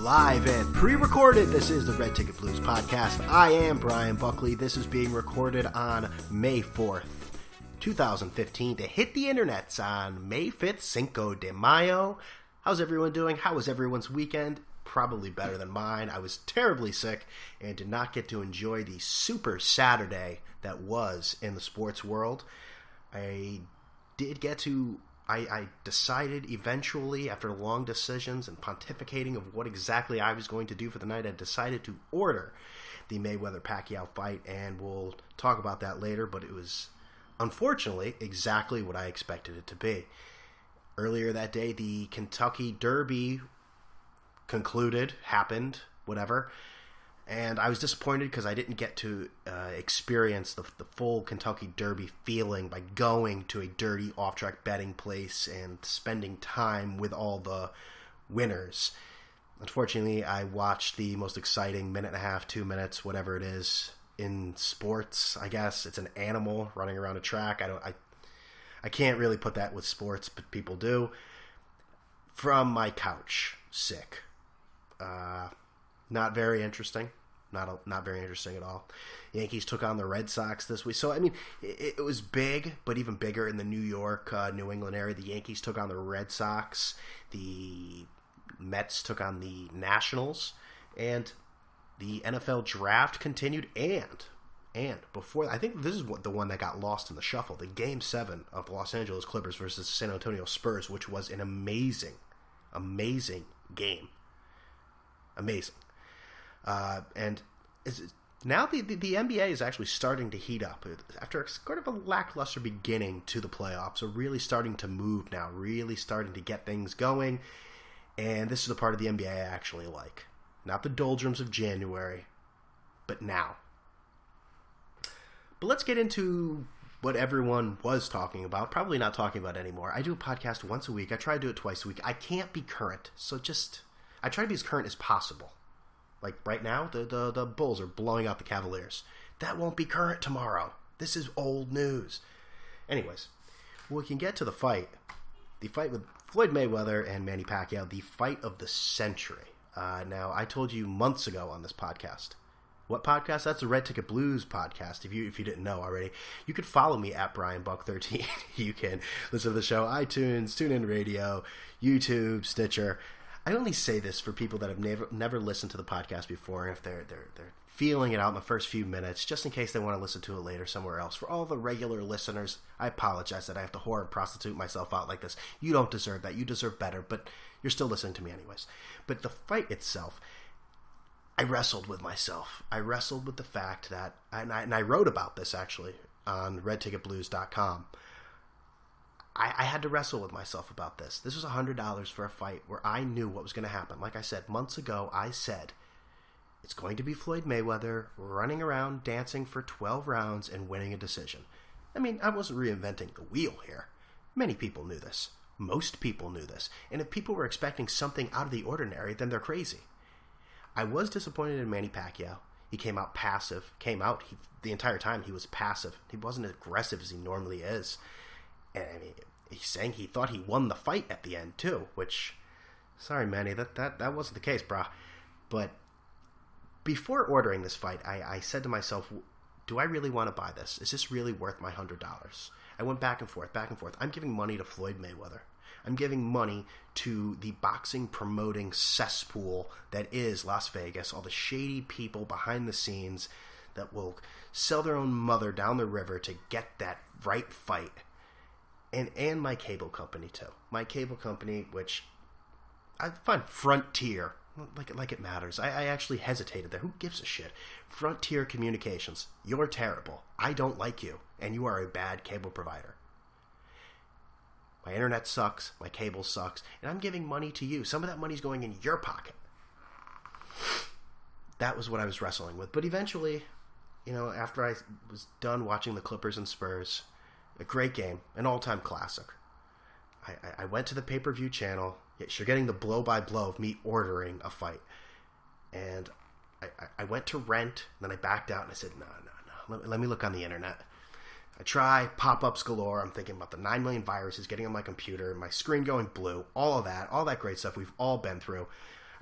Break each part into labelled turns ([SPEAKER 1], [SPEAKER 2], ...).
[SPEAKER 1] Live and pre-recorded, this is the Red Ticket Blues podcast. I am Brian Buckley. This is being recorded on May 4th, 2015 to hit the internets on May 5th, Cinco de Mayo. How's everyone doing? How was everyone's weekend? Probably better than mine. I was terribly sick and did not get to enjoy the super Saturday that was in the sports world. I decided eventually, after long decisions and pontificating of what exactly I was going to do for the night, I decided to order the Mayweather-Pacquaio fight, and we'll talk about that later, but it was, unfortunately, exactly what I expected it to be. Earlier that day, the Kentucky Derby happened, whatever, and I was disappointed because I didn't get to experience the full Kentucky Derby feeling by going to a dirty off-track betting place and spending time with all the winners. Unfortunately, I watched the most exciting minute and a half, 2 minutes, whatever it is, in sports, I guess. It's an animal running around a track. I can't really put that with sports, but people do. From my couch, sick. Not very interesting. Not very interesting at all. Yankees took on the Red Sox this week. So, I mean, it was big, but even bigger in the New York, New England area. The Yankees took on the Red Sox. The Mets took on the Nationals. And the NFL draft continued. And before, I think this is the one that got lost in the shuffle. The Game 7 of the Los Angeles Clippers versus San Antonio Spurs, which was an amazing game. Amazing. And now the NBA is actually starting to heat up. After sort of a lackluster beginning to the playoffs, are really starting to move now, really starting to get things going. And this is the part of the NBA I actually like. Not the doldrums of January, but now. But let's get into what everyone was talking about, probably not talking about anymore. I do a podcast once a week. I try to do it twice a week. I can't be current, so I try to be as current as possible. Like right now, the Bulls are blowing out the Cavaliers. That won't be current tomorrow. This is old news. Anyways, we can get to the fight. The fight with Floyd Mayweather and Manny Pacquiao, the fight of the century. Now, I told you months ago on this podcast. What podcast? That's the Red Ticket Blues podcast, if you didn't know already. You could follow me at BrianBuck13. You can listen to the show iTunes, TuneIn Radio, YouTube, Stitcher. I only say this for people that have never listened to the podcast before, and if they're feeling it out in the first few minutes, just in case they want to listen to it later somewhere else. For all the regular listeners, I apologize that I have to whore and prostitute myself out like this. You don't deserve that. You deserve better, but you're still listening to me anyways. But the fight itself, I wrestled with myself. I wrestled with the fact that, and I wrote about this actually on redticketblues.com. I had to wrestle with myself about this. This was $100 for a fight where I knew what was going to happen. Like I said, months ago, I said, it's going to be Floyd Mayweather running around, dancing for 12 rounds, and winning a decision. I mean, I wasn't reinventing the wheel here. Many people knew this. Most people knew this. And if people were expecting something out of the ordinary, then they're crazy. I was disappointed in Manny Pacquiao. He came out passive. The entire time he was passive. He wasn't as aggressive as he normally is. And I mean, he's saying he thought he won the fight at the end too, which, sorry Manny, that wasn't the case, brah. But before ordering this fight, I said to myself, do I really want to buy this? Is this really worth my $100? I went back and forth. I'm giving money to Floyd Mayweather. I'm giving money to the boxing promoting cesspool that is Las Vegas, all the shady people behind the scenes that will sell their own mother down the river to get that right fight. And my cable company, too. My cable company, which I find Frontier, like it matters. I actually hesitated there. Who gives a shit? Frontier Communications, you're terrible. I don't like you, and you are a bad cable provider. My internet sucks, my cable sucks, and I'm giving money to you. Some of that money's going in your pocket. That was what I was wrestling with. But eventually, after I was done watching the Clippers and Spurs, a great game, an all-time classic. I went to the pay-per-view channel. Yes, you're getting the blow-by-blow of me ordering a fight. And I went to rent, and then I backed out, and I said, no. Let me look on the internet. I try, pop-ups galore. I'm thinking about the 9 million viruses getting on my computer, my screen going blue, all that great stuff we've all been through.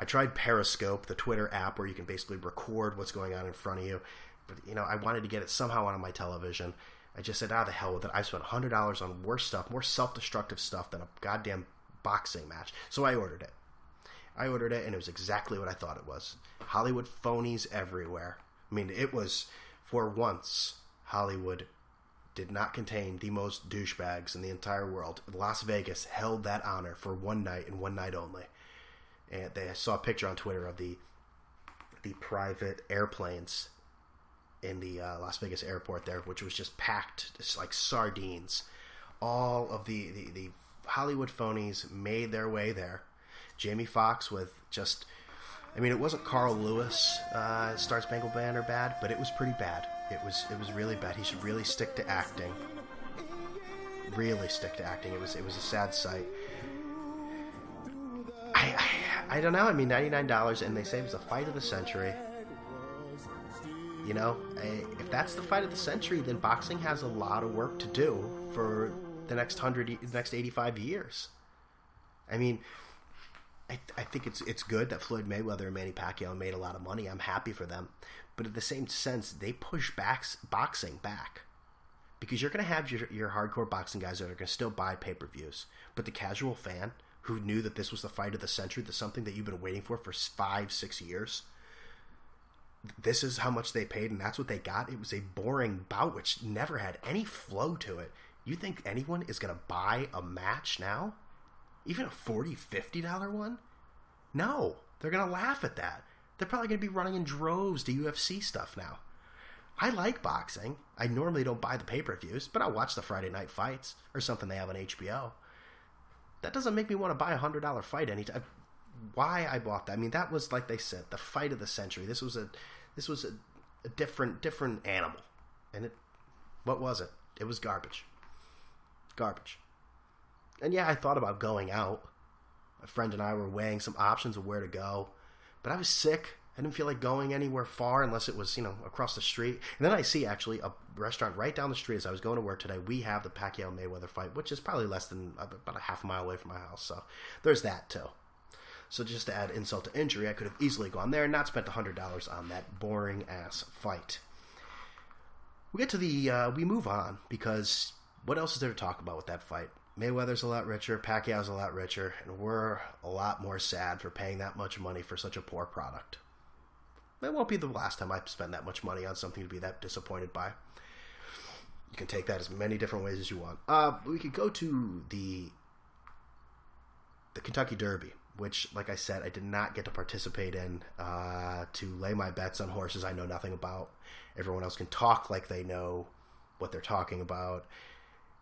[SPEAKER 1] I tried Periscope, the Twitter app where you can basically record what's going on in front of you. But, I wanted to get it somehow on my television. I just said, the hell with it. I spent $100 on worse stuff, more self-destructive stuff than a goddamn boxing match. So I ordered it. And it was exactly what I thought it was. Hollywood phonies everywhere. I mean, it was, for once, Hollywood did not contain the most douchebags in the entire world. Las Vegas held that honor for one night and one night only. And I saw a picture on Twitter of the private airplanes in the Las Vegas airport there, which was just packed, just like sardines. All of the Hollywood phonies made their way there. Jamie Foxx with just... it wasn't Carl Lewis, Star Spangled Banner bad, but it was pretty bad. It was really bad. He should really stick to acting. Really stick to acting. It was a sad sight. I don't know. $99, and they say it was the fight of the century. If that's the fight of the century, then boxing has a lot of work to do for the next 85 years. I think it's good that Floyd Mayweather and Manny Pacquiao made a lot of money. I'm happy for them. But in the same sense, they push boxing back. Because you're going to have your hardcore boxing guys that are going to still buy pay-per-views. But the casual fan who knew that this was the fight of the century, that's something that you've been waiting for 5-6 years, this is how much they paid, and that's what they got. It was a boring bout which never had any flow to it. You think anyone is going to buy a match now? Even a $40, $50 one? No. They're going to laugh at that. They're probably going to be running in droves to UFC stuff now. I like boxing. I normally don't buy the pay-per-views, but I'll watch the Friday night fights or something they have on HBO. That doesn't make me want to buy a $100 fight anytime. Why I bought that? That was, like they said, the fight of the century. This was a different animal. And what was it? It was garbage. Garbage. And yeah, I thought about going out. A friend and I were weighing some options of where to go. But I was sick. I didn't feel like going anywhere far unless it was, across the street. And then I see, actually, a restaurant right down the street as I was going to work today. We have the Pacquiao-Mayweather fight, which is probably less than about a half a mile away from my house. So there's that, too. So just to add insult to injury, I could have easily gone there and not spent $100 on that boring-ass fight. We move on, because what else is there to talk about with that fight? Mayweather's a lot richer, Pacquiao's a lot richer, and we're a lot more sad for paying that much money for such a poor product. It won't be the last time I spend that much money on something to be that disappointed by. You can take that as many different ways as you want. We could go to the Kentucky Derby, which, like I said, I did not get to participate in to lay my bets on horses I know nothing about. Everyone else can talk like they know what they're talking about.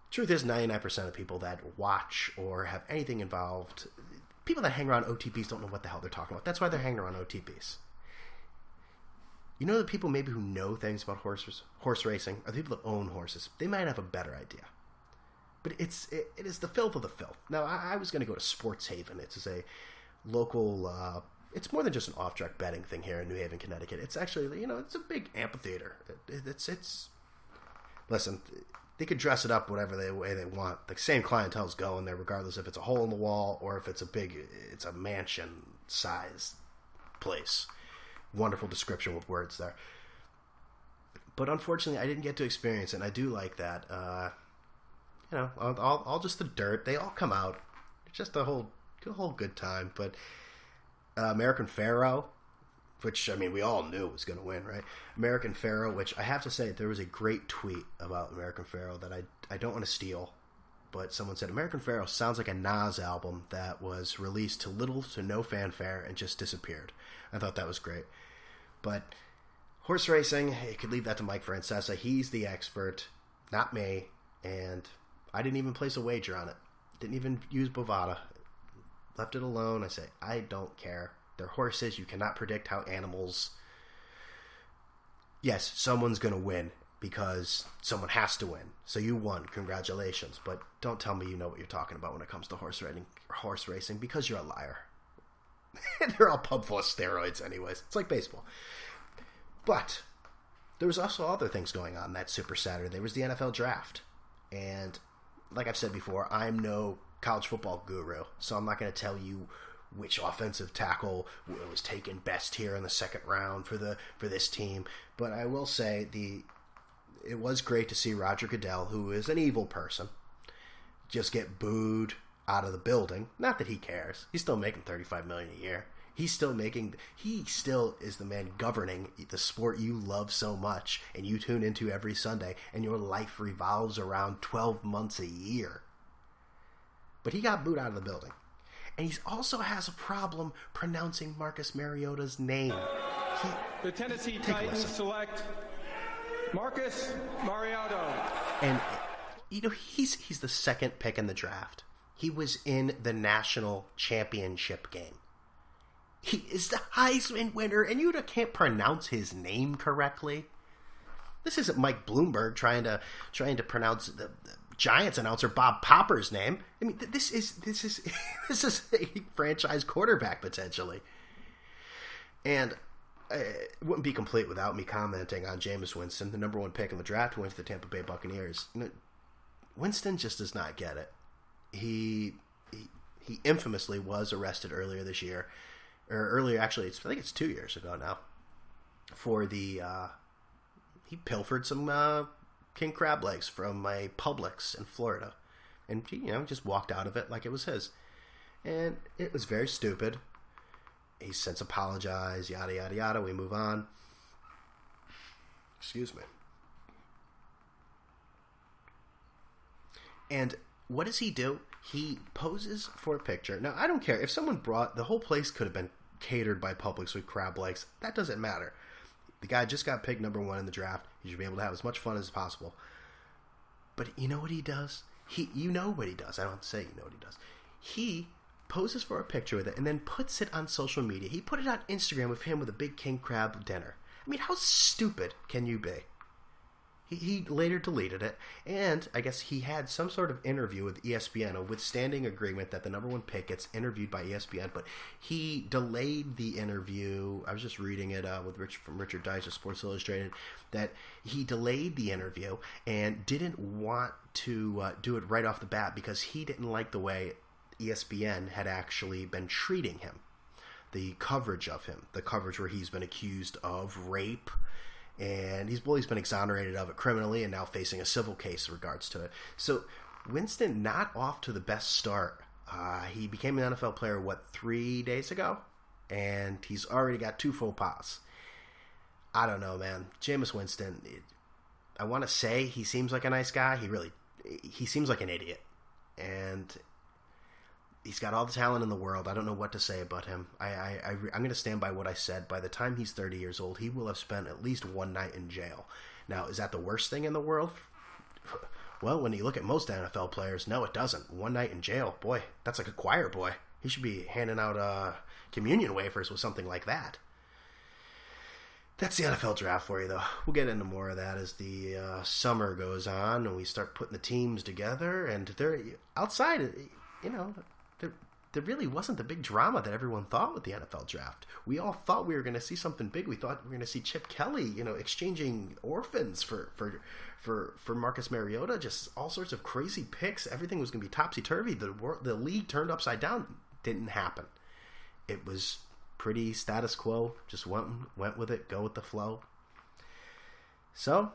[SPEAKER 1] Truth is, 99% of people that watch or have anything involved, people that hang around OTPs don't know what the hell they're talking about. That's why they're hanging around OTPs. The people maybe who know things about horse racing are the people that own horses. They might have a better idea. But it is the filth of the filth. Now, I was going to go to Sports Haven. It's a local... it's more than just an off-track betting thing here in New Haven, Connecticut. It's actually, it's a big amphitheater. It's listen, they could dress it up whatever way they want. The same clientele's going there, regardless if it's a hole in the wall or if it's a mansion-sized place. Wonderful description with words there. But unfortunately, I didn't get to experience it, and I do like that. All just the dirt. They all come out. It's just a whole good time. But American Pharoah, which, we all knew was going to win, right? American Pharoah, which I have to say, there was a great tweet about American Pharoah that I don't want to steal. But someone said, American Pharoah sounds like a Nas album that was released to little to no fanfare and just disappeared. I thought that was great. But horse racing, you could leave that to Mike Francesa. He's the expert, not me. And I didn't even place a wager on it. Didn't even use Bovada. Left it alone. I say, I don't care. They're horses. You cannot predict how animals... Yes, someone's going to win because someone has to win. So you won. Congratulations. But don't tell me you know what you're talking about when it comes to horse racing because you're a liar. They're all pub full of steroids anyways. It's like baseball. But there was also other things going on that Super Saturday. There was the NFL draft. And like I've said before, I'm no college football guru, so I'm not going to tell you which offensive tackle was taken best here in the second round for this team. But I will say it was great to see Roger Goodell, who is an evil person, just get booed out of the building. Not that he cares. He's still making $35 million a year. He still is the man governing the sport you love so much and you tune into every Sunday, and your life revolves around 12 months a year. But he got booed out of the building. And he also has a problem pronouncing Marcus Mariota's name.
[SPEAKER 2] The Tennessee Titans select Marcus Mariota.
[SPEAKER 1] And, he's the second pick in the draft. He was in the national championship game. He is the Heisman winner, and you can't pronounce his name correctly. This isn't Mike Bloomberg trying to pronounce the Giants announcer Bob Popper's name. I mean, this is a franchise quarterback potentially, and it wouldn't be complete without me commenting on Jameis Winston, the number one pick in the draft, who went to the Tampa Bay Buccaneers. Winston just does not get it. He infamously was arrested earlier this year. Or earlier, actually, I think it's 2 years ago now, for he pilfered some king crab legs from a Publix in Florida, and just walked out of it like it was his, and it was very stupid. He's since apologized, yada yada yada. We move on. Excuse me. And what does he do? He poses for a picture. Now, I don't care if someone the whole place could have been catered by Publix with crab legs. That doesn't matter. The guy just got picked number one in the draft. He should be able to have as much fun as possible. But you know what he does? You know what he does. I don't have to say you know what he does. He poses for a picture with it and then puts it on social media. He put it on Instagram of him with a big king crab dinner. I mean, how stupid can you be? He later deleted it, and I guess he had some sort of interview with ESPN, a withstanding agreement that the number one pick gets interviewed by ESPN, but he delayed the interview. I was just reading it from Richard Dice of Sports Illustrated, that he delayed the interview and didn't want to do it right off the bat because he didn't like the way ESPN had actually been treating him. The coverage of him, the coverage where he's been accused of rape, and he's been exonerated of it criminally and now facing a civil case in regards to it. So Winston not off to the best start. He became an NFL player, 3 days ago? And he's already got 2 faux pas. I don't know, man. Jameis Winston, I want to say he seems like a nice guy. He seems like an idiot. And he's got all the talent in the world. I don't know what to say about him. I'm going to stand by what I said. By the time he's 30 years old, he will have spent at least one night in jail. Now, is that the worst thing in the world? Well, when you look at most NFL players, no, it doesn't. One night in jail, boy, that's like a choir boy. He should be handing out communion wafers with something like that. That's the NFL draft for you, though. We'll get into more of that as the summer goes on and we start putting the teams together. And they're outside, there really wasn't the big drama that everyone thought with the NFL draft. We all thought we were going to see something big. We thought we were going to see Chip Kelly, exchanging orphans for Marcus Mariota. Just all sorts of crazy picks. Everything was going to be topsy-turvy. The league turned upside down. Didn't happen. It was pretty status quo. Just went with it. Go with the flow. So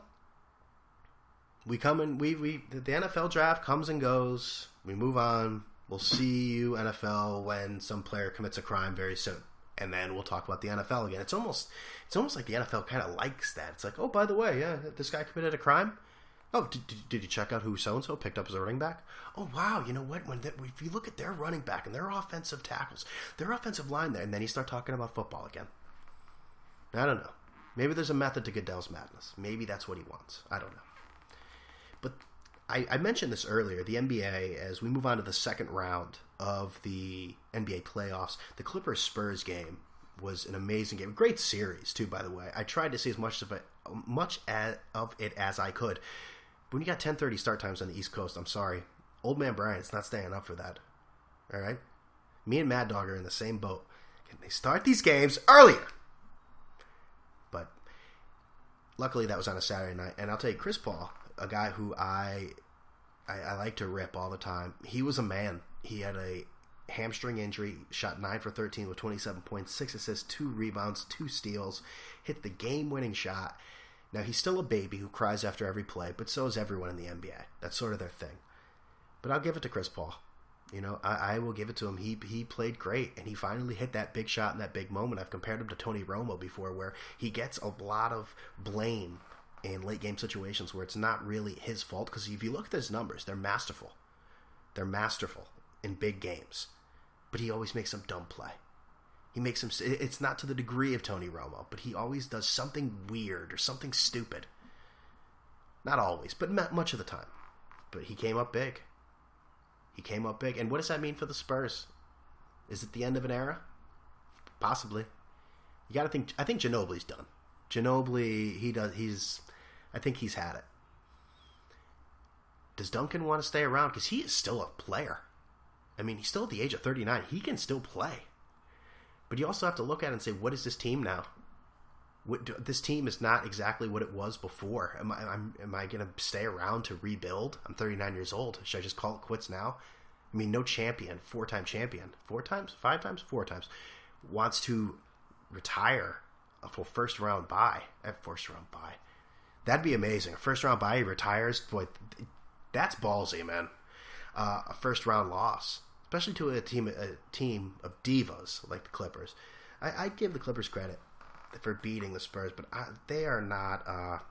[SPEAKER 1] we come in. The NFL draft comes and goes. We move on. We'll see you, NFL, when some player commits a crime very soon. And then we'll talk about the NFL again. It's almost like the NFL kind of likes that. It's like, oh, by the way, yeah, this guy committed a crime? Oh, did you check out who so-and-so picked up as a running back? Oh, wow, you know what? If you look at their running back and their offensive tackles, their offensive line there, and then you start talking about football again. I don't know. Maybe there's a method to Goodell's madness. Maybe that's what he wants. I don't know. But I mentioned this earlier, the NBA, as we move on to the second round of the NBA playoffs, the Clippers-Spurs game was an amazing game. Great series, too, by the way. I tried to see as much of it as I could. When you got 10:30 start times on the East Coast, I'm sorry. Old man Brian's not staying up for that. All right? Me and Mad Dog are in the same boat. Can they start these games earlier? But luckily that was on a Saturday night. And I'll tell you, Chris Paul, a guy who I like to rip all the time. He was a man. He had a hamstring injury, shot 9 for 13 with 27 points, 6 assists, 2 rebounds, 2 steals, hit the game-winning shot. Now, he's still a baby who cries after every play, but so is everyone in the NBA. That's sort of their thing. But I'll give it to Chris Paul. You know, I will give it to him. He played great, and he finally hit that big shot in that big moment. I've compared him to Tony Romo before, where he gets a lot of blame in late-game situations where it's not really his fault, because if you look at his numbers, they're masterful. They're masterful in big games. But he always makes some dumb play. He makes him. It's not to the degree of Tony Romo, but he always does something weird or something stupid. Not always, but much of the time. But he came up big. He came up big. And what does that mean for the Spurs? Is it the end of an era? Possibly. You got to think. I think Ginobili's done. Ginobili, I think he's had it. Does Duncan want to stay around? Because he is still a player. I mean, he's still at the age of 39. He can still play. But you also have to look at it and say, what is this team now? This team is not exactly what it was before. Am I going to stay around to rebuild? I'm 39 years old. Should I just call it quits now? I mean, no champion, 4-time champion, 4 times, 5 times, 4 times, wants to retire a full first-round bye. That'd be amazing. A first-round bye, he retires. Boy, that's ballsy, man. A first-round loss, especially to a team of divas like the Clippers. I give the Clippers credit for beating the Spurs, but they are not.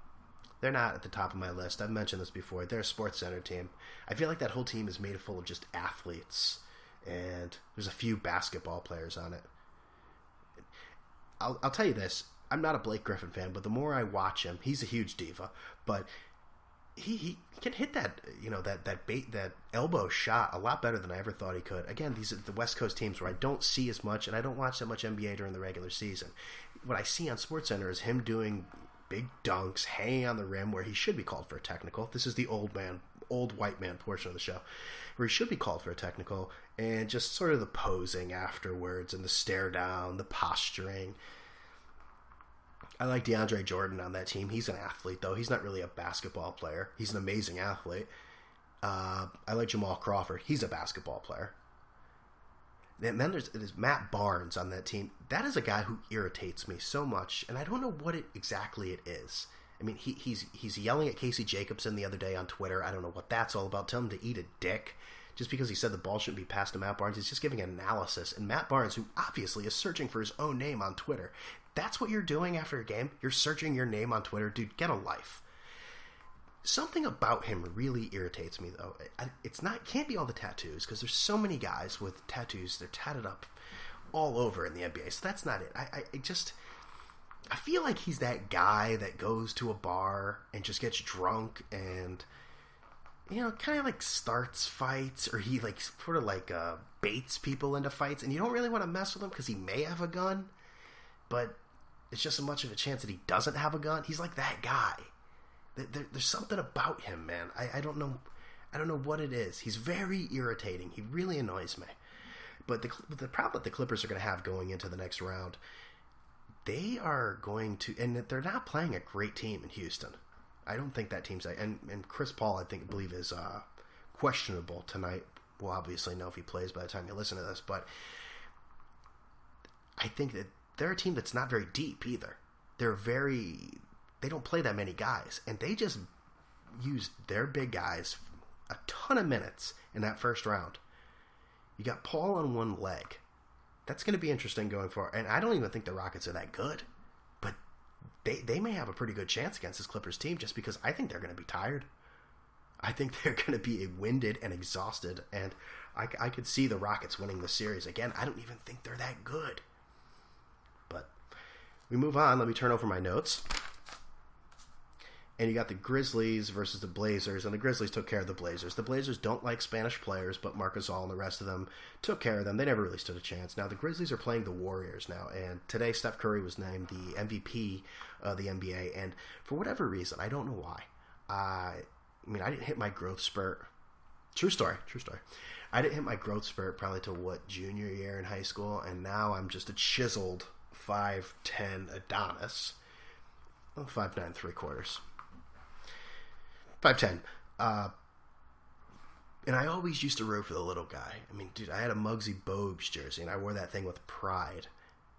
[SPEAKER 1] They're not at the top of my list. I've mentioned this before. They're a Sports Center team. I feel like that whole team is made full of just athletes, and there's a few basketball players on it. I'll tell you this. I'm not a Blake Griffin fan, but the more I watch him, he's a huge diva, but he can hit that, that elbow shot a lot better than I ever thought he could. Again, these are the West Coast teams where I don't see as much, and I don't watch that much NBA during the regular season. What I see on SportsCenter is him doing big dunks, hanging on the rim, where he should be called for a technical. This is the old white man portion of the show, where he should be called for a technical, and just sort of the posing afterwards, and the stare down, the posturing. I like DeAndre Jordan on that team. He's an athlete, though. He's not really a basketball player. He's an amazing athlete. I like Jamal Crawford. He's a basketball player. And then there's Matt Barnes on that team. That is a guy who irritates me so much, and I don't know what exactly it is. I mean, he's yelling at Casey Jacobson the other day on Twitter. I don't know what that's all about. Tell him to eat a dick. Just because he said the ball shouldn't be passed to Matt Barnes, he's just giving an analysis. And Matt Barnes, who obviously is searching for his own name on Twitter, that's what you're doing after a game? You're searching your name on Twitter? Dude, get a life. Something about him really irritates me, though. Can't be all the tattoos, because there's so many guys with tattoos. They're tatted up all over in the NBA, so that's not it. I feel like he's that guy that goes to a bar and just gets drunk and, kind of like starts fights, or he sort of baits people into fights, and you don't really want to mess with him because he may have a gun, but it's just as much of a chance that he doesn't have a gun. He's like that guy. There's something about him, man. I don't know what it is. He's very irritating. He really annoys me. But the problem that the Clippers are going to have going into the next round, they are going to, and they're not playing a great team in Houston. I don't think that team's, and Chris Paul, I believe is questionable tonight. We'll obviously know if he plays by the time you listen to this, but I think that they're a team that's not very deep either. They don't play that many guys, and they just used their big guys a ton of minutes in that first round. You got Paul on one leg. That's going to be interesting going forward, and I don't even think the Rockets are that good, but they may have a pretty good chance against this Clippers team just because I think they're going to be tired. I think they're going to be winded and exhausted, and I could see the Rockets winning the series. Again, I don't even think they're that good. But we move on. Let me turn over my notes. And you got the Grizzlies versus the Blazers, and the Grizzlies took care of the Blazers. The Blazers don't like Spanish players, but Marc Gasol and the rest of them took care of them. They never really stood a chance. Now, the Grizzlies are playing the Warriors now, and today Steph Curry was named the MVP of the NBA, and for whatever reason, I don't know why. I didn't hit my growth spurt. True story. I didn't hit my growth spurt probably till, junior year in high school, and now I'm just a chiseled 5'10" Adonis. 5'9" 3/4. 5'10". And I always used to root for the little guy. I mean, dude, I had a Muggsy Bogues jersey, and I wore that thing with pride.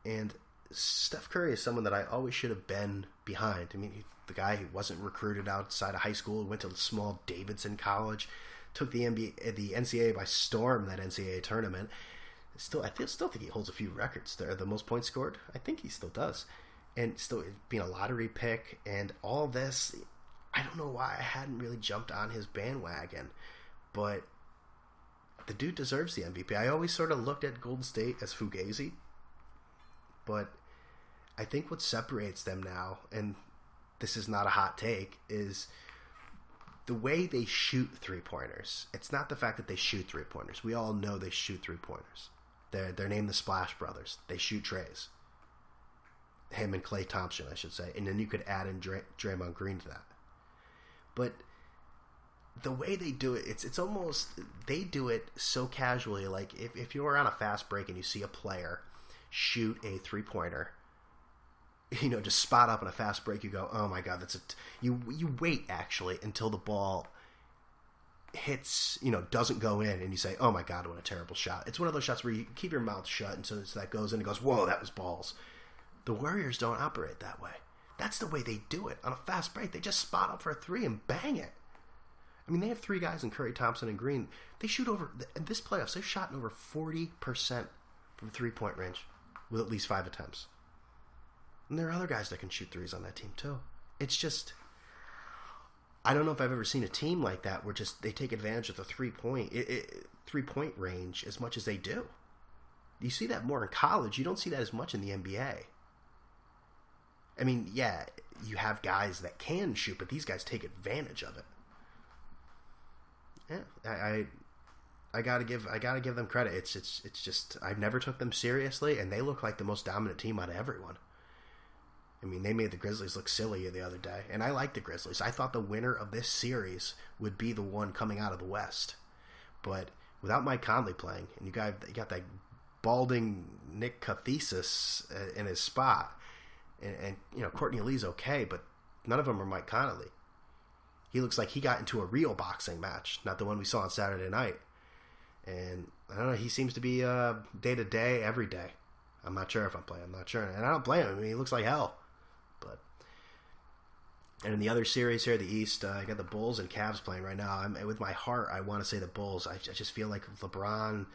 [SPEAKER 1] And Steph Curry is someone that I always should have been behind. I mean, the guy who wasn't recruited outside of high school, went to small Davidson College, took the NCAA by storm, that NCAA tournament. Still think he holds a few records there. The most points scored, I think he still does. And still being a lottery pick and all this, I don't know why I hadn't really jumped on his bandwagon. But the dude deserves the MVP. I always sort of looked at Golden State as Fugazi. But I think what separates them now, and this is not a hot take, is the way they shoot three-pointers. It's not the fact that they shoot three-pointers. We all know they shoot three-pointers. They're named the Splash Brothers. They shoot trays. Him and Klay Thompson, I should say. And then you could add in Draymond Green to that. But the way they do it, it's almost, they do it so casually. Like if you're on a fast break and you see a player shoot a three-pointer, just spot up in a fast break, you go, oh my God, you wait actually until the ball hits, doesn't go in, and you say, oh my God, what a terrible shot. It's one of those shots where you keep your mouth shut until that goes in and goes, whoa, that was balls. The Warriors don't operate that way. That's the way they do it. On a fast break, they just spot up for a three and bang it. I mean, they have three guys in Curry, Thompson, and Green. They shoot in this playoffs, they've shot over 40% from three-point range with at least 5 attempts. And there are other guys that can shoot threes on that team, too. It's just, I don't know if I've ever seen a team like that where just they take advantage of the three-point range as much as they do. You see that more in college. You don't see that as much in the NBA. I mean, yeah, you have guys that can shoot, but these guys take advantage of it. Yeah, I gotta give them credit. It's just I never took them seriously, and they look like the most dominant team out of everyone. I mean, they made the Grizzlies look silly the other day, and I like the Grizzlies. I thought the winner of this series would be the one coming out of the West, but without Mike Conley playing, and you got that balding Nick Cathesis in his spot, and Courtney Lee's okay, but none of them are Mike Conley. He looks like he got into a real boxing match, not the one we saw on Saturday night. And I don't know, he seems to be day to day, every day. I'm not sure if I'm playing. I'm not sure. And I don't blame him. I mean, he looks like hell. And in the other series here, the East, I got the Bulls and Cavs playing right now. With my heart, I want to say the Bulls. I just feel like LeBron,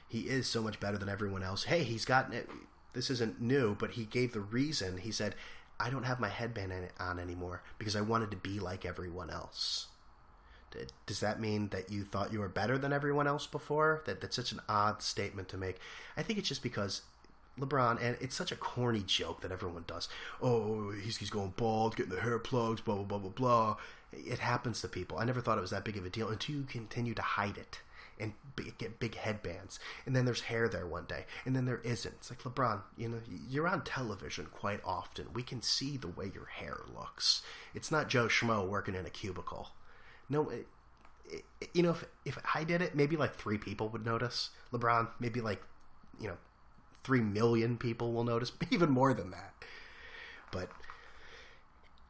[SPEAKER 1] he is so much better than everyone else. Hey, he's gotten it. This isn't new, but he gave the reason. He said, I don't have my headband on anymore because I wanted to be like everyone else. Does that mean that you thought you were better than everyone else before? That's such an odd statement to make. I think it's just because LeBron, and it's such a corny joke that everyone does. Oh, he's going bald, getting the hair plugs, blah, blah, blah, blah, blah. It happens to people. I never thought it was that big of a deal until you continue to hide it and get big headbands. And then there's hair there one day, and then there isn't. It's like, LeBron, you're on television quite often. We can see the way your hair looks. It's not Joe Schmo working in a cubicle. No, if I did it, maybe like 3 people would notice. LeBron, maybe 3 million people will notice, even more than that. But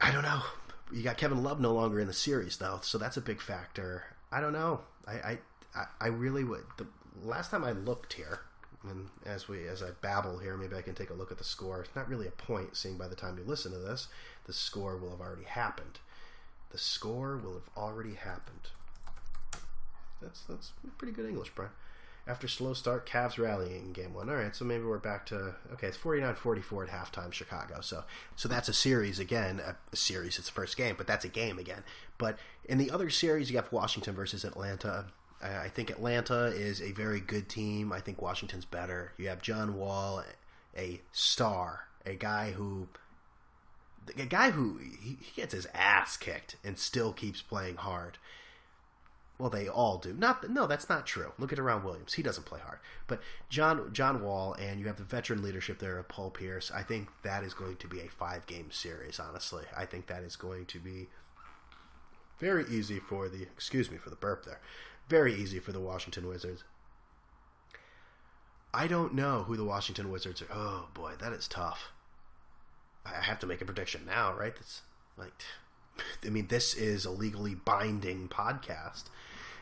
[SPEAKER 1] I don't know. You got Kevin Love no longer in the series, though, so that's a big factor. I don't know. I really would. The last time I looked here, and as I babble here, maybe I can take a look at the score. It's not really a point, seeing by the time you listen to this, the score will have already happened. The score will have already happened. That's pretty good English, Brian. After slow start, Cavs rallying in game 1. All right, so maybe we're back to, okay, it's 49-44 at halftime, Chicago. So that's a series again. A series, it's the first game, but that's a game again. But in the other series, you have Washington versus Atlanta. I think Atlanta is a very good team. I think Washington's better. You have John Wall, a star, a guy who he gets his ass kicked and still keeps playing hard. Well, they all do. No, that's not true. Look at Deron Williams. He doesn't play hard. But John Wall, and you have the veteran leadership there of Paul Pierce. I think that is going to be a 5-game series, honestly. I think that is going to be very easy for the... Excuse me for the burp there. Very easy for the Washington Wizards. I don't know who the Washington Wizards are. Oh, boy, that is tough. I have to make a prediction now, right? That's like... I mean, this is a legally binding podcast,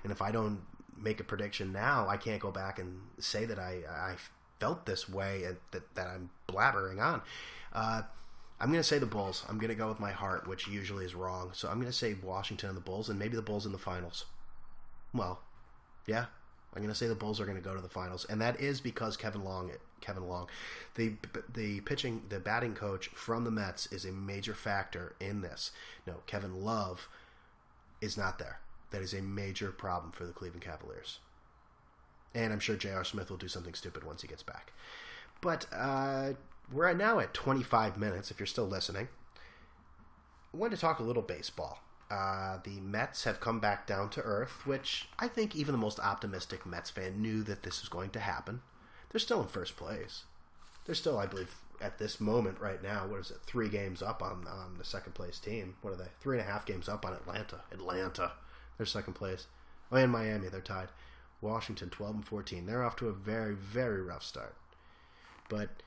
[SPEAKER 1] and if I don't make a prediction now. I can't go back and say that I felt this way and that I'm blabbering on. I'm going to say the Bulls. I'm going to go with my heart, which usually is wrong. So I'm going to say Washington and the Bulls, and maybe the Bulls in the finals. Well, yeah, I'm going to say the Bulls are going to go to the finals, and that is because Kevin Long, the batting coach from the Mets, is a major factor in this. No, Kevin Love is not there. That is a major problem for the Cleveland Cavaliers. And I'm sure J.R. Smith will do something stupid once he gets back. But we're now at 25 minutes, if you're still listening. I wanted to talk a little baseball. The Mets have come back down to earth, which I think even the most optimistic Mets fan knew that this was going to happen. They're still in first place. They're still, I believe, at this moment right now, 3 games up on the second place team. What are they? 3.5 games up on Atlanta. They're second place. Oh, and Miami, they're tied. Washington, 12-14. They're off to a very, very rough start. But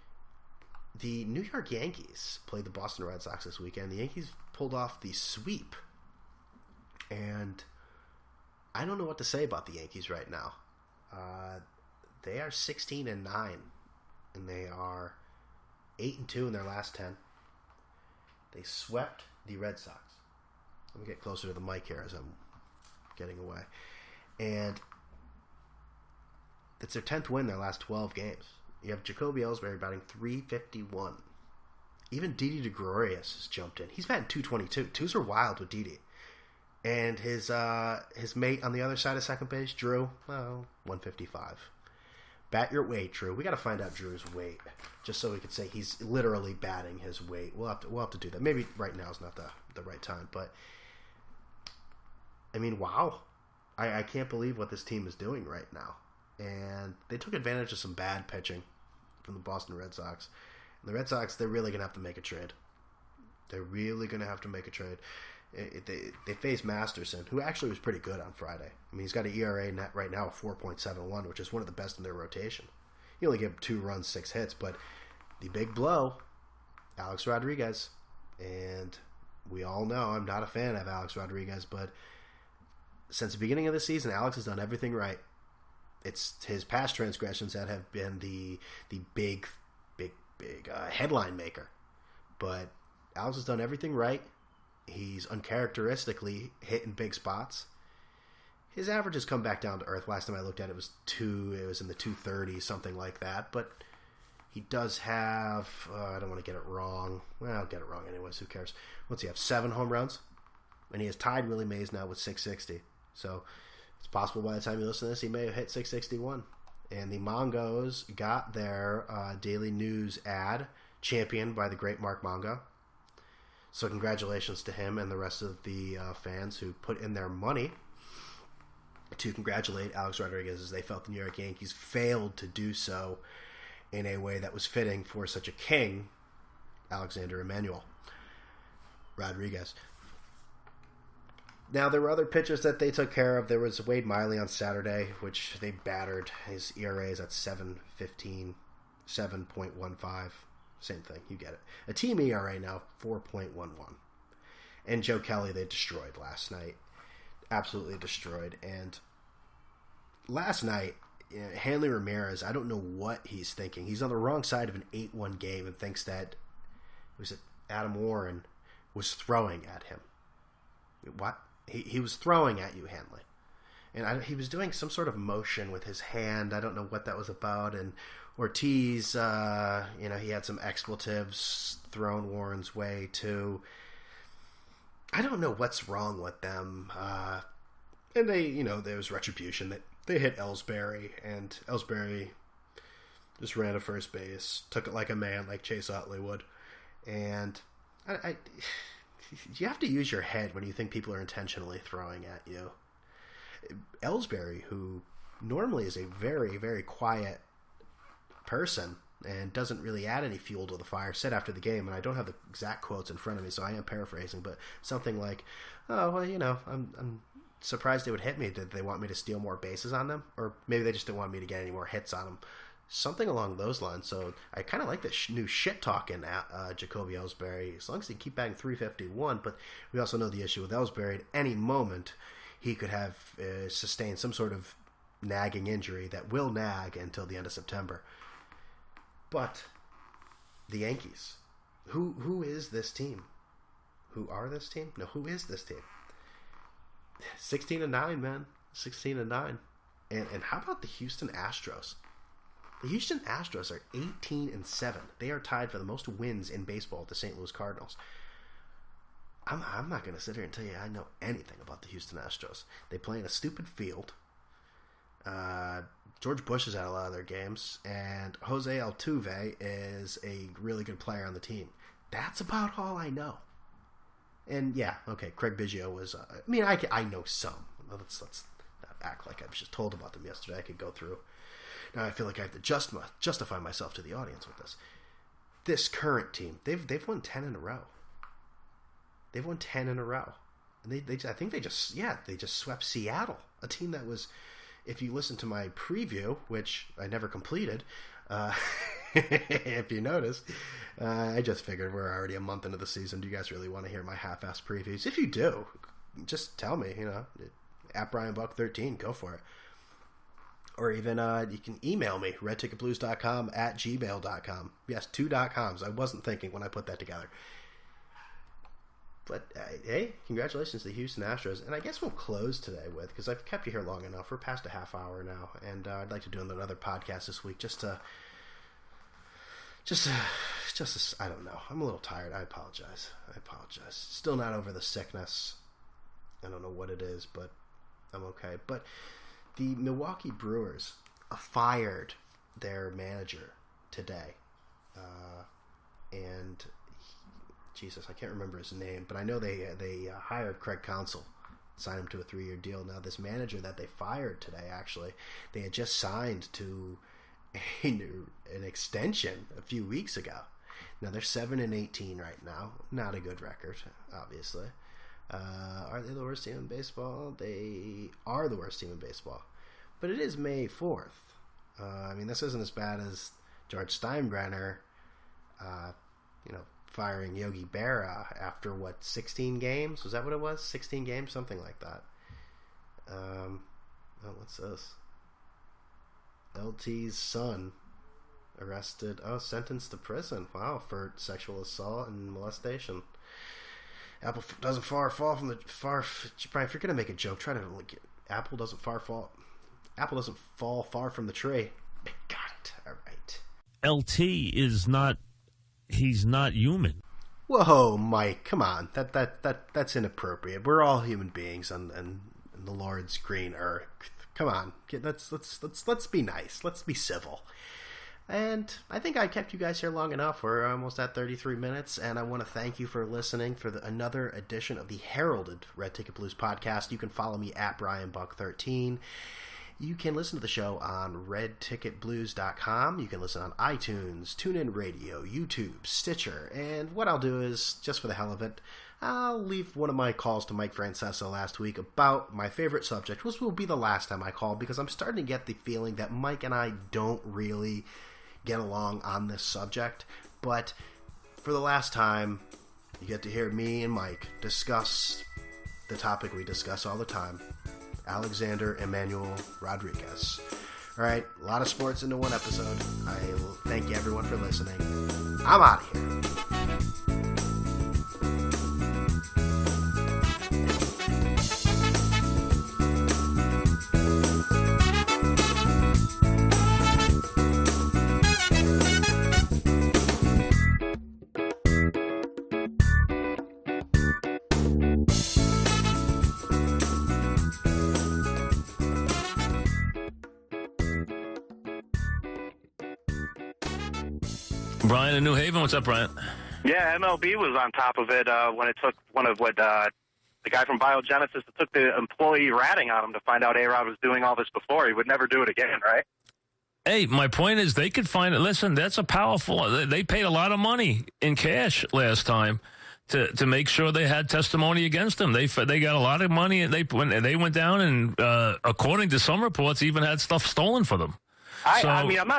[SPEAKER 1] the New York Yankees played the Boston Red Sox this weekend. The Yankees pulled off the sweep. And I don't know what to say about the Yankees right now. They are 16-9, and they are 8-2 in their last 10. They swept the Red Sox. Let me get closer to the mic here as I'm getting away. And it's their 10th win in their last 12 games. You have Jacoby Ellsbury batting .351. Even Didi Gregorius has jumped in. He's batting .222. Twos are wild with Didi. And his mate on the other side of second base, Drew, .155. Bat your weight, Drew. We got to find out Drew's weight, just so we could say he's literally batting his weight. We'll have to do that. Maybe right now is not the right time, but I mean, wow. I can't believe what this team is doing right now. And they took advantage of some bad pitching from the Boston Red Sox. And the Red Sox, they're really going to have to make a trade. They face Masterson, who actually was pretty good on Friday. I mean, he's got an ERA net right now of 4.71, which is one of the best in their rotation. He only gave 2 runs, 6 hits, but the big blow, Alex Rodriguez. And we all know I'm not a fan of Alex Rodriguez, but since the beginning of the season, Alex has done everything right. It's his past transgressions that have been the big headline maker. But Alex has done everything right. He's uncharacteristically hitting big spots. His average has come back down to earth. Last time I looked at it, it was in the 230s, something like that. But he does have, I don't want to get it wrong. Well, I'll get it wrong anyways. Who cares? What's he have? 7 home runs? And he has tied Willie Mays now with 660. So it's possible by the time you listen to this, he may have hit 661. And the Mongos got their daily news ad championed by the great Mark Mongo. So congratulations to him and the rest of the fans who put in their money to congratulate Alex Rodriguez, as they felt the New York Yankees failed to do so in a way that was fitting for such a king, Alexander Emmanuel Rodriguez. Now, there were other pitchers that they took care of. There was Wade Miley on Saturday, which they battered. His ERA is at 7.15, 7.15. Same thing, you get it. A team ERA now, 4.11. And Joe Kelly, they destroyed last night. Absolutely destroyed. And last night, Hanley Ramirez, I don't know what he's thinking. He's on the wrong side of an 8-1 game and thinks that Adam Warren was throwing at him. What? He was throwing at you, Hanley. And he was doing some sort of motion with his hand. I don't know what that was about. And Ortiz, he had some expletives thrown Warren's way too. I don't know what's wrong with them. And there was retribution. They hit Ellsbury, and Ellsbury just ran to first base, took it like a man, like Chase Utley would. And you have to use your head when you think people are intentionally throwing at you. Ellsbury, who normally is a very, very quiet person and doesn't really add any fuel to the fire, said after the game, and I don't have the exact quotes in front of me, so I am paraphrasing, but something like, "Oh, well, I'm surprised they would hit me. Did they want me to steal more bases on them? Or maybe they just didn't want me to get any more hits on them." Something along those lines. So I kind of like this new shit-talking Jacoby Ellsbury, as long as he can keep batting .351, but we also know the issue with Ellsbury. At any moment, he could have sustained some sort of nagging injury that will nag until the end of September. But the Yankees, who is this team? Who are this team? No, who is this team? 16-9, man. 16-9. And how about the Houston Astros? The Houston Astros are 18-7. They are tied for the most wins in baseball with the St. Louis Cardinals. I'm not going to sit here and tell you I know anything about the Houston Astros. They play in a stupid field. George Bush is at a lot of their games, and Jose Altuve is a really good player on the team. That's about all I know. And yeah, okay, Craig Biggio was. I know some. Let's not act like I was just told about them yesterday. I could go through. Now I feel like I have to justify myself to the audience with this. This current team, they've won 10 in a row. They've won 10 in a row, and I think they just swept Seattle, a team that was. If you listen to my preview, which I never completed, if you notice, I just figured we're already a month into the season. Do you guys really want to hear my half-ass previews? If you do, just tell me, at BrianBuck13, go for it. Or even you can email me, redticketblues.com @gmail.com. Yes, 2 .coms. I wasn't thinking when I put that together. But, hey, congratulations to the Houston Astros. And I guess we'll close today with, because I've kept you here long enough. We're past a half hour now. And I'd like to do another podcast this week just I don't know. I'm a little tired. I apologize. Still not over the sickness. I don't know what it is, but I'm okay. But the Milwaukee Brewers fired their manager today. And... Jesus, I can't remember his name, but I know they hired Craig Counsell, signed him to a 3-year deal. Now, this manager that they fired today, actually, they had just signed to an extension a few weeks ago. Now, they're 7-18 right now. Not a good record, obviously. Are they the worst team in baseball? They are the worst team in baseball. But it is May 4th. This isn't as bad as George Steinbrenner, firing Yogi Berra after 16 games? Was that what it was? 16 games, something like that. What's this? LT's son arrested. sentenced to prison. Wow, for sexual assault and molestation. Apple doesn't fall far from the Brian, if you're gonna make a joke, try to Apple doesn't fall far from the tree. Got it. All right.
[SPEAKER 3] LT is not. He's not human.
[SPEAKER 1] Whoa, Mike! Come on, that's inappropriate. We're all human beings on the Lord's green earth. Come on, let's be nice. Let's be civil. And I think I kept you guys here long enough. We're almost at 33 minutes, and I want to thank you for listening for another edition of the heralded Red Ticket Blues podcast. You can follow me at BrianBuck13. You can listen to the show on redticketblues.com. You can listen on iTunes, TuneIn Radio, YouTube, Stitcher. And what I'll do is, just for the hell of it, I'll leave one of my calls to Mike Francesa last week about my favorite subject, which will be the last time I call, because I'm starting to get the feeling that Mike and I don't really get along on this subject. But for the last time, you get to hear me and Mike discuss the topic we discuss all the time. Alexander Emmanuel Rodriguez. All right, a lot of sports into one episode. I will thank you everyone for listening. I'm out of here.
[SPEAKER 3] Brian in New Haven, what's up, Brian?
[SPEAKER 4] Yeah, MLB was on top of it when it took the guy from Biogenesis that took the employee ratting on him to find out A-Rod was doing all this before. He would never do it again, right?
[SPEAKER 3] Hey, my point is they could find it. Listen, that's a powerful. They paid a lot of money in cash last time to make sure they had testimony against him. They got a lot of money, and they went down and according to some reports, even had stuff stolen for them.
[SPEAKER 4] I'm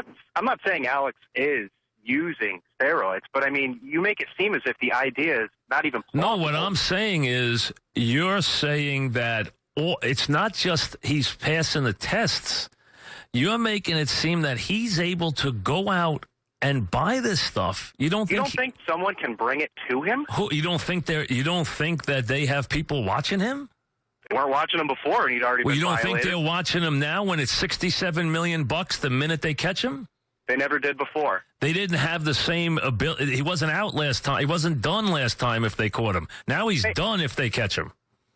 [SPEAKER 4] not saying Alex is using steroids, but I mean, you make it seem as if the idea is not even plausible.
[SPEAKER 3] No, what I'm saying is you're saying that it's not just he's passing the tests. You're making it seem that he's able to go out and buy this stuff. You don't think
[SPEAKER 4] someone can bring it to him?
[SPEAKER 3] You don't think that they have people watching him?
[SPEAKER 4] They weren't watching him before, and he'd already been
[SPEAKER 3] you don't
[SPEAKER 4] violated.
[SPEAKER 3] think they're watching him now when it's $67 million the minute they catch him?
[SPEAKER 4] They never did before.
[SPEAKER 3] They didn't have the same ability. He wasn't out last time. He wasn't done last time if they caught him. Now he's done if they catch him.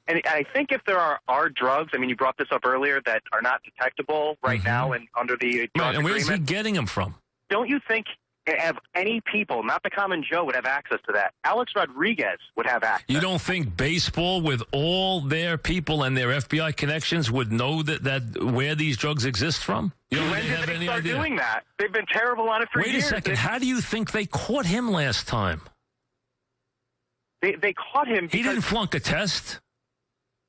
[SPEAKER 4] And I think if there are drugs, I mean, you brought this up earlier, that are not detectable right now and under the drug
[SPEAKER 3] and where's he
[SPEAKER 4] agreement.
[SPEAKER 3] getting them from?
[SPEAKER 4] Don't you think any people, not the common Joe, would have access to that? Alex Rodriguez would have access.
[SPEAKER 3] You don't think baseball, with all their people and their FBI connections, would know that where these drugs exist from? You don't
[SPEAKER 4] when
[SPEAKER 3] have
[SPEAKER 4] did they
[SPEAKER 3] any
[SPEAKER 4] start
[SPEAKER 3] idea?
[SPEAKER 4] doing that? They've been terrible on it for years.
[SPEAKER 3] Wait a second. How do you think they caught him last time?
[SPEAKER 4] They caught him because
[SPEAKER 3] He didn't flunk a test.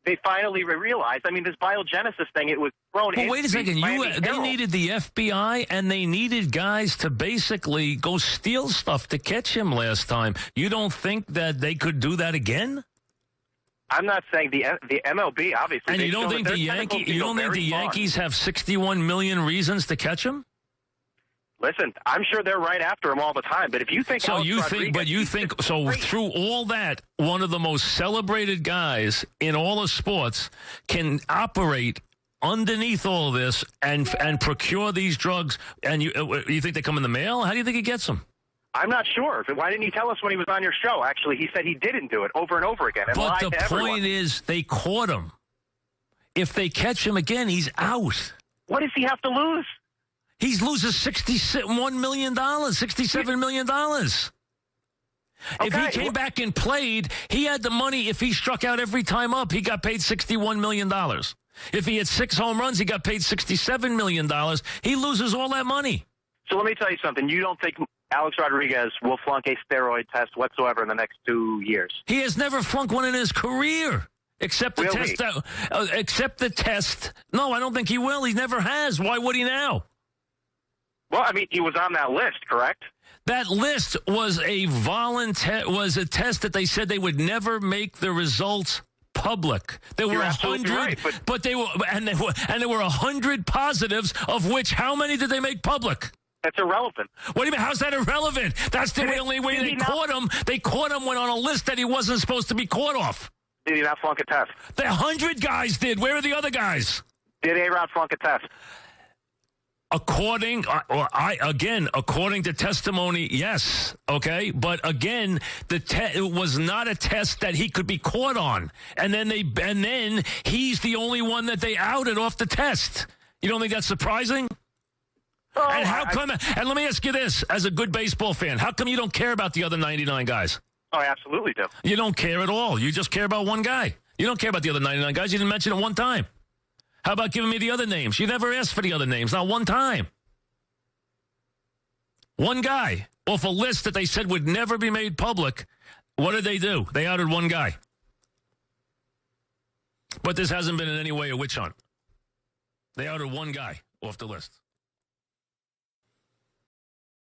[SPEAKER 4] they finally realized. I mean, this biogenesis thing, it was thrown in.
[SPEAKER 3] Well, wait a second. They needed the FBI, and they needed guys to basically go steal stuff to catch him last time. You don't think that they could do that again?
[SPEAKER 4] I'm not saying the MLB, obviously.
[SPEAKER 3] And you don't think the Yankees have 61 million reasons to catch him?
[SPEAKER 4] Listen, I'm sure they're right after him all the time. But if you think
[SPEAKER 3] through all that, one of the most celebrated guys in all of sports can operate underneath all of this and procure these drugs, and you think they come in the mail? How do you think he gets them?
[SPEAKER 4] I'm not sure. Why didn't he tell us when he was on your show? Actually, he said he didn't do it over and over again. And
[SPEAKER 3] but
[SPEAKER 4] lied
[SPEAKER 3] the
[SPEAKER 4] to
[SPEAKER 3] point
[SPEAKER 4] everyone.
[SPEAKER 3] is, they caught him. If they catch him again, he's out.
[SPEAKER 4] What does he have to lose?
[SPEAKER 3] He loses $67 million. If he came back and played, he had the money. If he struck out every time up, he got paid $61 million. If he had 6 home runs, he got paid $67 million. He loses all that money.
[SPEAKER 4] So let me tell you something. You don't think Alex Rodriguez will flunk a steroid test whatsoever in the next 2 years?
[SPEAKER 3] He has never flunked one in his career. Except the
[SPEAKER 4] Really?
[SPEAKER 3] test. Except the test. No, I don't think he will. He never has. Why would he now?
[SPEAKER 4] Well, I mean, he was on that list, correct?
[SPEAKER 3] That list was a test that they said they would never make the results public. There were 100,
[SPEAKER 4] right,
[SPEAKER 3] but there were 100 positives, of which how many did they make public?
[SPEAKER 4] That's irrelevant.
[SPEAKER 3] What do you mean? How's that irrelevant? That's the only way they caught him. They caught him when on a list that he wasn't supposed to be caught off.
[SPEAKER 4] Did he not flunk a test?
[SPEAKER 3] The 100 guys did. Where are the other guys?
[SPEAKER 4] Did A-Rod flunk a test?
[SPEAKER 3] According to testimony, yes. Okay, but again, it was not a test that he could be caught on, and then he's the only one that they outed off the test. You don't think that's surprising?
[SPEAKER 4] Oh,
[SPEAKER 3] And how come? And let me ask you this: as a good baseball fan, how come you don't care about the other 99 guys?
[SPEAKER 4] Oh, I absolutely do.
[SPEAKER 3] You don't care at all. You just care about one guy. You don't care about the other 99 guys. You didn't mention it one time. How about giving me the other names? You never asked for the other names, not one time. One guy off a list that they said would never be made public. What did they do? They outed one guy. But this hasn't been in any way a witch hunt. They outed one guy off the list.